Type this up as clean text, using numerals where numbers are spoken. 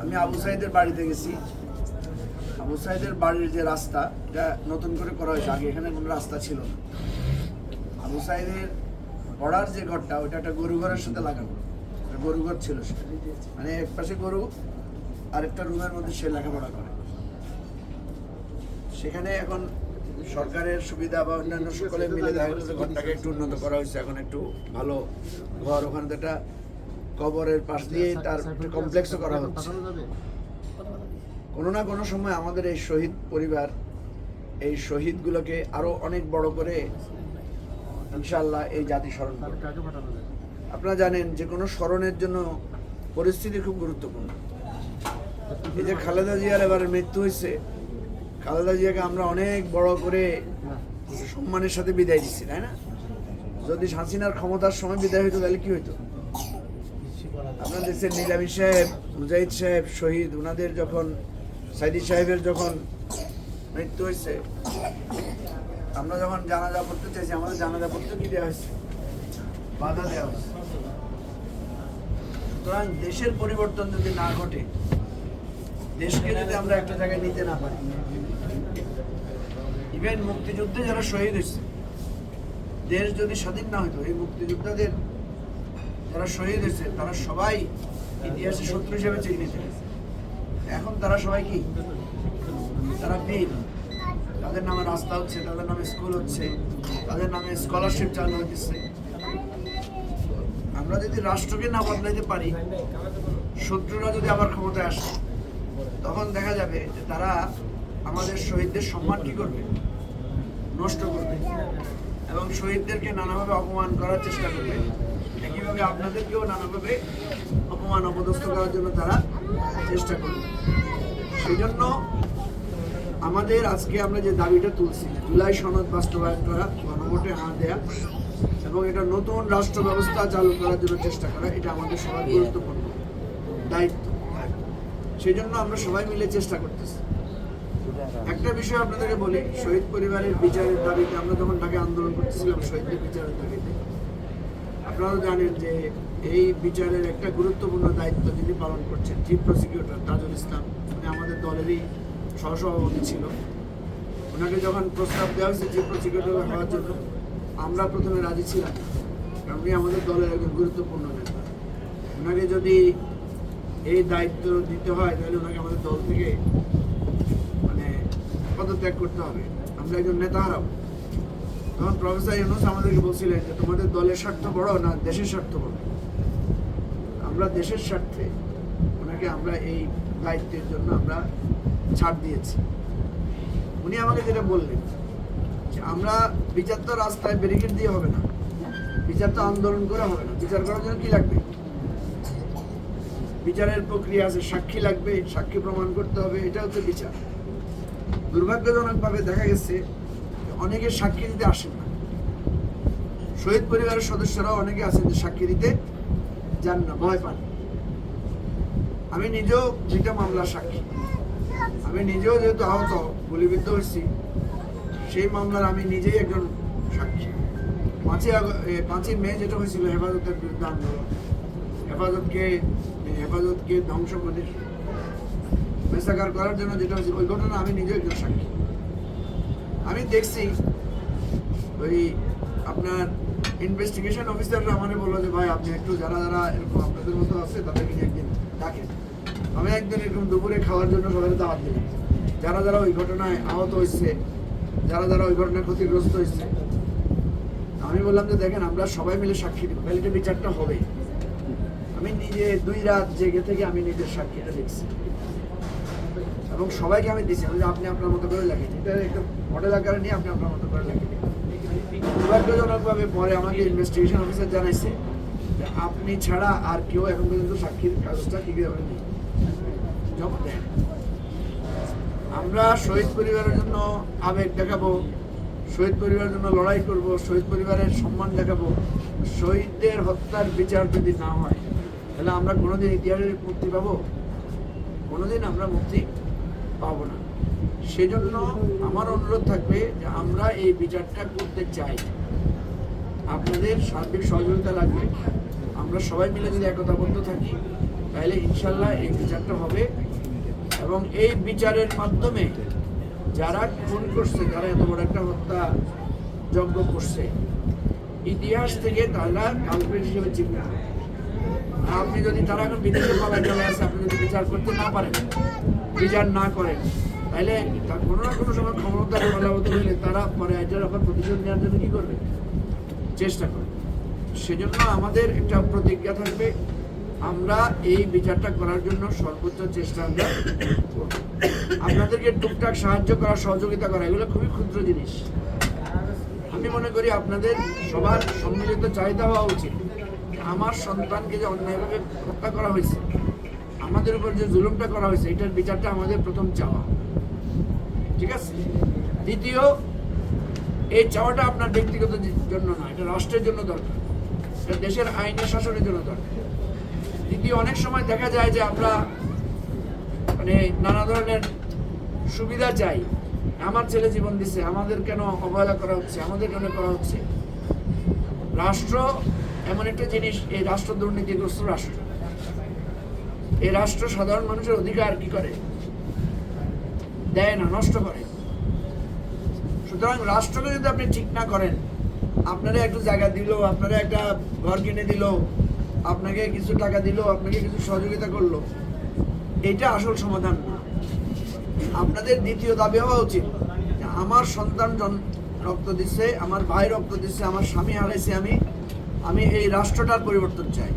আমি আবু সাইদের বাড়িতে গেছি। আবু সাইদের বাড়ির যে রাস্তা, এটা নতুন করে করা হয়েছে, আগে এখানে কোনো রাস্তা ছিল না। আবু সাইদের পড়ার যে ঘরটা, ওটা একটা গরু ঘরের সাথে লাগানো, গরু ঘর ছিল সেটা, মানে এক পাশে গরু, আরেকটা রুমের মধ্যে সে লেখাপড়া করে। সেখানে এখন সরকারের সুবিধা বা অন্যান্য সকলে মিলে দেখা গেল ঘরটাকে একটু উন্নত করা হয়েছে, এখন একটু ভালো ঘর, ওখানে তো একটা কবরের পাশ দিয়ে তার কমপ্লেক্সও করা হচ্ছে। কোনো না কোনো সময় আমাদের এই শহীদ পরিবার, এই শহীদগুলোকে আরো অনেক বড় করে ইনশাআল্লাহ এই জাতি স্মরণ করবে। আপনারা জানেন যে কোনো স্মরণের জন্য পরিস্থিতি খুব গুরুত্বপূর্ণ। এই যে খালেদা জিয়ার এবারে মৃত্যু হয়েছে, খালেদা জিয়াকে আমরা অনেক বড় করে সম্মানের সাথে বিদায় দিচ্ছি, তাই না? যদি হাসিনার ক্ষমতার সময় বিদায় হইতো তাহলে কি হইতো? আপনার দেশের নিলামী সাহেব, মুজাহিদ সাহেব শহীদ, ওনাদের যখন, সাইদি সাহেবের যখন মৃত্যু হয়েছে, আমরা যখন জানাজা পড়তে চাইছি, আমাদের জানাজা পড়তে কি দেওয়া হয়েছে? বাধা দেওয়া হয়েছে। সুতরাং দেশের পরিবর্তন যদি না ঘটে, দেশকে যদি আমরা একটা জায়গায় নিতে না পারি, ইভেন মুক্তিযুদ্ধে যারা শহীদ হয়েছে, দেশ যদি স্বাধীন না হইতো, এই মুক্তিযোদ্ধাদের যারা শহীদ হয়েছে তারা সবাই ইতিহাসে শত্রু হিসেবে চিহ্নিত হয়েছে। এখন তারা সবাই কি? তারা বীর। তাদের নামে রাস্তা হচ্ছে, তাদের নামে স্কুল হচ্ছে, তাদের নামে স্কলারশিপ চালু হচ্ছে। আমরা যদি রাষ্ট্রকে না বদলাইতে পারি, শত্রুরা যদি আবার ক্ষমতায় আসে, তখন দেখা যাবে যে তারা আমাদের শহীদদের সম্মান কি করবে? নষ্ট করবে, এবং শহীদদেরকে নানাভাবে অপমান করার চেষ্টা করবে। একইভাবে আপনাদেরকেও নানাভাবে অপমান অপদস্থ করার জন্য তারা চেষ্টা করবে। সেই জন্য আমাদের আজকে আমরা যে দাবিটা তুলছি, জুলাই সনদ বাস্তবায়ন করা, গণভোটে হাত দেয়া এবং এটা নতুন রাষ্ট্র ব্যবস্থা চালু করার জন্য চেষ্টা করা, এটা আমাদের সবার গুরুত্বপূর্ণ দায়িত্ব। সেই জন্য আমরা সবাই মিলে চেষ্টা করতেছি। একটা বিষয় আপনাদেরকে বলি, শহীদ পরিবারের বিচারের দাবিতে আমরা যখন ঢাকায় আন্দোলন করতেছিলাম শহীদদের বিচারের দাবিতে, আপনারা জানেন যে এই বিচারের একটা গুরুত্বপূর্ণ দায়িত্ব যিনি পালন করছেন, চিফ প্রসিকিউটর তাজুল ইসলাম, উনি আমাদের দলেরই সহসভাপতি ছিল। ওনাকে যখন প্রস্তাব দেওয়া হয়েছে চিফ প্রসিকিউটর হওয়ার জন্য, আমরা প্রথমে রাজি ছিলাম, কারণ উনি আমাদের দলের একজন গুরুত্বপূর্ণ নেতা। ওনাকে যদি এই দায়িত্ব দিতে হয় তাহলে ওনাকে আমাদের দল থেকে পদত্যাগ করতে হবে, আমরা একজন নেতা হারাবো। তখন প্রফেসর ইউনূস আমাদেরকে বলছিলেন যে তোমাদের দলের স্বার্থ বড় না দেশের স্বার্থ বড়? আমরা দেশের স্বার্থে ওনাকে আমরা এই দায়িত্বের জন্য আমরা ছাড় দিয়েছি। উনি আমাকে যেটা বললেন যে আমরা বিচার তো রাস্তায় ব্যারিকেড দিয়ে হবে না, বিচার তো আন্দোলন করা হবে না। বিচার করার জন্য কি লাগবে? বিচারের প্রক্রিয়া আছে, সাক্ষী লাগবে, সাক্ষী প্রমাণ করতে হবে, এটা হচ্ছে বিচার। দুর্ভাগ্যজনকভাবে দেখা গেছে অনেকে সাক্ষী দিতে আসেন না। শহীদ পরিবারের সদস্যরাও অনেকে আছেন যে সাক্ষী দিতে যান না, ভয় পান। আমি নিজেও 2টা মামলার সাক্ষী, আমি নিজেও যেহেতু আহত, গুলিবিদ্ধ হয়েছি, সেই মামলার আমি নিজেই একজন সাক্ষী। 5ই মে যেটা হয়েছিল হেফাজতের বিরুদ্ধে আন্দোলন, হেফাজতকে ধ্বংস করে মেসাকার করার জন্য যেটা হয়েছিল, ওই ঘটনা আমি নিজে একজন সাক্ষী। আমি দেখছি ওই আপনার ইনভেস্টিগেশন অফিসাররা আমাকে বললো যে ভাই আপনি একটু যারা যারা এরকম আপনাদের মতো আছে তাদেরকে নিয়ে একদিন ডাকেন। আমি একদিন এরকম দুপুরে খাওয়ার জন্য সবাই দাওয়াত দিলাম, যারা যারা ওই ঘটনায় আহত হয়েছে, যারা যারা ওই ঘটনায় ক্ষতিগ্রস্ত হয়েছে। আমি বললাম যে দেখেন আমরা সবাই মিলে সাক্ষী দেবো, তাহলে এটা বিচারটা হবে। আমি নিজে 2 রাত জেগে থেকে আমি নিজের সাক্ষীটা দেখছি এবং সবাইকে আমি দিচ্ছি যে আপনি আপনার মতো করে লেখেন, এটা একটু মডেল আকারে নিয়ে আপনি আপনার মতো করে লেখেন। দুর্ভাগ্যজনকভাবে পরে আমাকে ইনভেস্টিগেশন অফিসার জানাইছে যে আপনি ছাড়া আর কেউ এখন পর্যন্ত সাক্ষীর কাগজটা কি করে নেই, জমা দেন। আমরা শহীদ পরিবারের জন্য আবেগ দেখাবো, শহীদ পরিবারের জন্য লড়াই করব, শহীদ পরিবারের সম্মান দেখাবো। শহীদদের হত্যার বিচার যদি না হয় তাহলে আমরা কোনোদিন ইতিহাসের মুক্তি পাবো? কোনোদিন আমরা মুক্তি পাবো না। সেজন্য আমার অনুরোধ থাকবে যে আমরা এই বিচারটা করতে চাই, আপনাদের সার্বিক সহযোগিতা লাগবে। আমরা সবাই মিলে যদি একতাবদ্ধ থাকি তাহলে তাহলে ইনশাল্লাহ এই বিচারটা হবে, এবং এই বিচারের মাধ্যমে যারা খুন করছে, যারা এত বড় একটা হত্যা যজ্ঞ করছে, ইতিহাস থেকে তারা কালপ্রিট হিসেবে চিহ্নিত হবে। আপনি যদি তারা এখন বিদেশে পালায় চলে আসে, আপনি যদি বিচার করতে না পারেন, বিচার না করেন, তাহলে কোনো না কোনো সময় ক্ষমতার বলবৎ হলে তারা পরে এটার আবার প্রতিশোধ নেওয়ার জন্য কি করবে, চেষ্টা করবে। সেজন্য আমাদের একটা প্রতিজ্ঞা থাকবে, আমরা এই বিচারটা করার জন্য সর্বোচ্চ চেষ্টা আমরা করব। আপনাদেরকে টুকটাক সাহায্য করা, সহযোগিতা করা, এগুলো খুবই ক্ষুদ্র জিনিস। আমি মনে করি আপনাদের সবার সম্মিলিত চাহিদা হওয়া উচিত। আমার সন্তানকে যে অন্যায়ভাবে হত্যা করা হয়েছে, আমাদের উপর যে জুলুমটা করা হয়েছে, এটার বিচারটা আমাদের প্রথম চাওয়া, ঠিক আছে? দ্বিতীয়, এই চাওয়াটা আপনার ব্যক্তিগত জন্য না, এটা রাষ্ট্রের জন্য দরকার, এটা দেশের আইনের শাসনের জন্য দরকার। দ্বিতীয়, অনেক সময় দেখা যায় যে আমরা মানে নানা ধরনের সুবিধা চাই, আমার ছেলে জীবন দিচ্ছে, আমাদের কেন অবহেলা করা হচ্ছে, আমাদের কেন করা হচ্ছে। রাষ্ট্র এমন একটা জিনিস, এই রাষ্ট্র দুর্নীতিগ্রস্ত রাষ্ট্র। এই রাষ্ট্র সাধারণ মানুষের অধিকার কি করে, দেয় না, নষ্ট করে। সুতরাং রাষ্ট্রকে যদি আপনি ঠিক না করেন, আপনারা একটু জায়গা দিল, আপনারা একটা ঘর কিনে দিল, আপনাকে কিছু টাকা দিল, আপনাকে কিছু সহযোগিতা করলো, এটা আসল সমাধান না। আপনাদের দ্বিতীয় দাবি হওয়া উচিত, আমার সন্তান রক্ত দিচ্ছে, আমার ভাই রক্ত দিচ্ছে, আমার স্বামী হারাইছে, আমি এই রাষ্ট্রটার পরিবর্তন চাই।